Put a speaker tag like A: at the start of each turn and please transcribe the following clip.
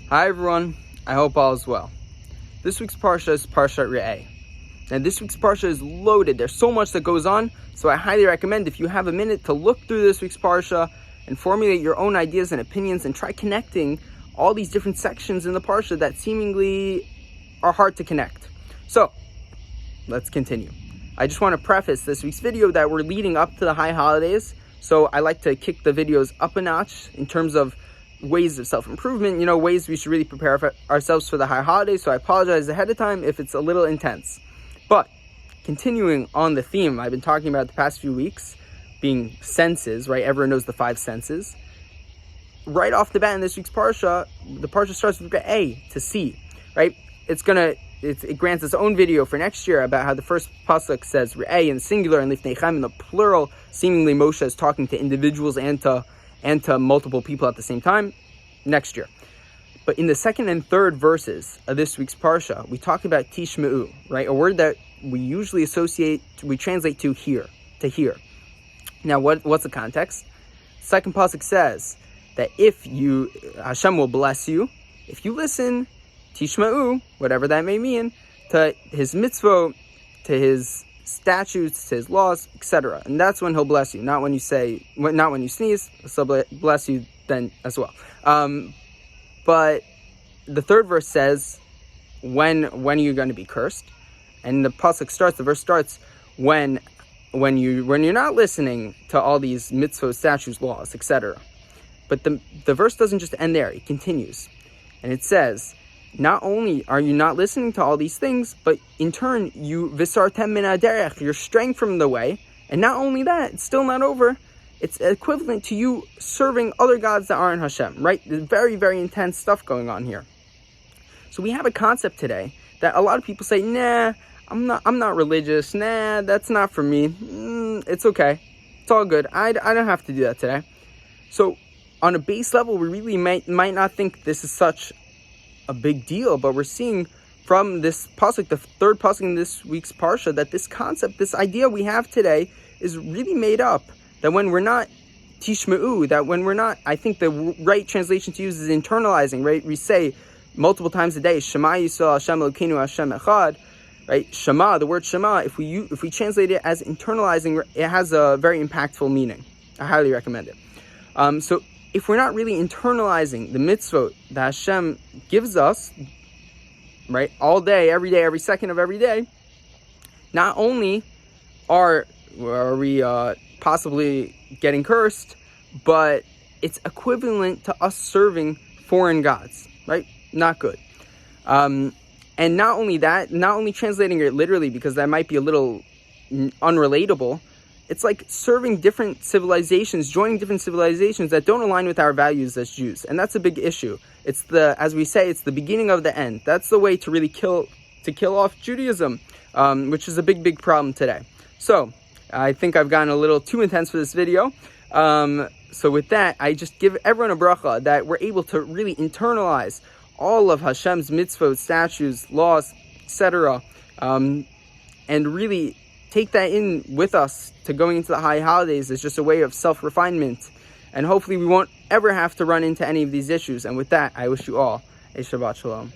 A: Hi everyone, I hope all is well. This week's Parsha is Parshat Re'eh. Now this week's Parsha is loaded. There's so much that goes on, so I highly recommend if you have a minute to look through this week's Parsha and formulate your own ideas and opinions and try connecting all these different sections in the Parsha that seemingly are hard to connect. So, let's continue. I just want to preface this week's video that we're leading up to the high holidays, so I like to kick the videos up a notch in terms of ways of self-improvement, ways we should really prepare ourselves for the high holidays. So I apologize ahead of time if it's a little intense. But continuing on the theme I've been talking about the past few weeks, being senses, right? Everyone knows the 5 senses. Right off the bat in this week's Parsha, the Parsha starts with A, to see, right? It grants its own video for next year about how the first pasuk says Re'eh in the singular and Lifnei Chaim in the plural. Seemingly Moshe is talking to individuals and to multiple people at the same time next year. But in the second and third verses of this week's Parsha, we talk about Tishma'u, right? A word that we usually translate to hear. Now, what's the context? Second pasuk says that Hashem will bless you if you listen, Tishma'u, whatever that may mean, to his mitzvot, to his statutes, to his laws, etc. And that's when he'll bless you, not when you sneeze. So bless you then as well. But the third verse says, when are you going to be cursed? And the verse starts when you're not listening to all these mitzvot, statutes, laws, etc. But the verse doesn't just end there; it continues, and it says, not only are you not listening to all these things, but in turn, you visartem min haderech, you're straying from the way. And not only that, it's still not over. It's equivalent to you serving other gods that aren't Hashem, right? There's very, very intense stuff going on here. So we have a concept today that a lot of people say, nah, I'm not religious. Nah, that's not for me. It's okay. It's all good. I don't have to do that today. So on a base level, we really might not think this is such a big deal, but we're seeing from this pasuk, the third pasuk in this week's parsha, that this concept, this idea we have today is really made up. That when we're not tishma'u, that when we're not, I think the right translation to use is internalizing, right? We say multiple times a day, Shema Yisrael Hashem Elokeinu Hashem Echad, right? Shema, the word Shema, if we translate it as internalizing, it has a very impactful meaning. I highly recommend it. So if we're not really internalizing the mitzvot that Hashem gives us, right, all day, every second of every day, not only are we possibly getting cursed, but it's equivalent to us serving foreign gods, right? Not good. And not only translating it literally, because that might be a little unrelatable, it's like serving different civilizations, joining different civilizations that don't align with our values as Jews. And that's a big issue. As we say, it's the beginning of the end. That's the way to really kill off Judaism, which is a big, big problem today. So I think I've gotten a little too intense for this video. So with that, I just give everyone a bracha that we're able to really internalize all of Hashem's mitzvot, statutes, laws, etc. And really take that in with us to going into the high holidays as just a way of self-refinement. And hopefully we won't ever have to run into any of these issues. And with that, I wish you all a Shabbat Shalom.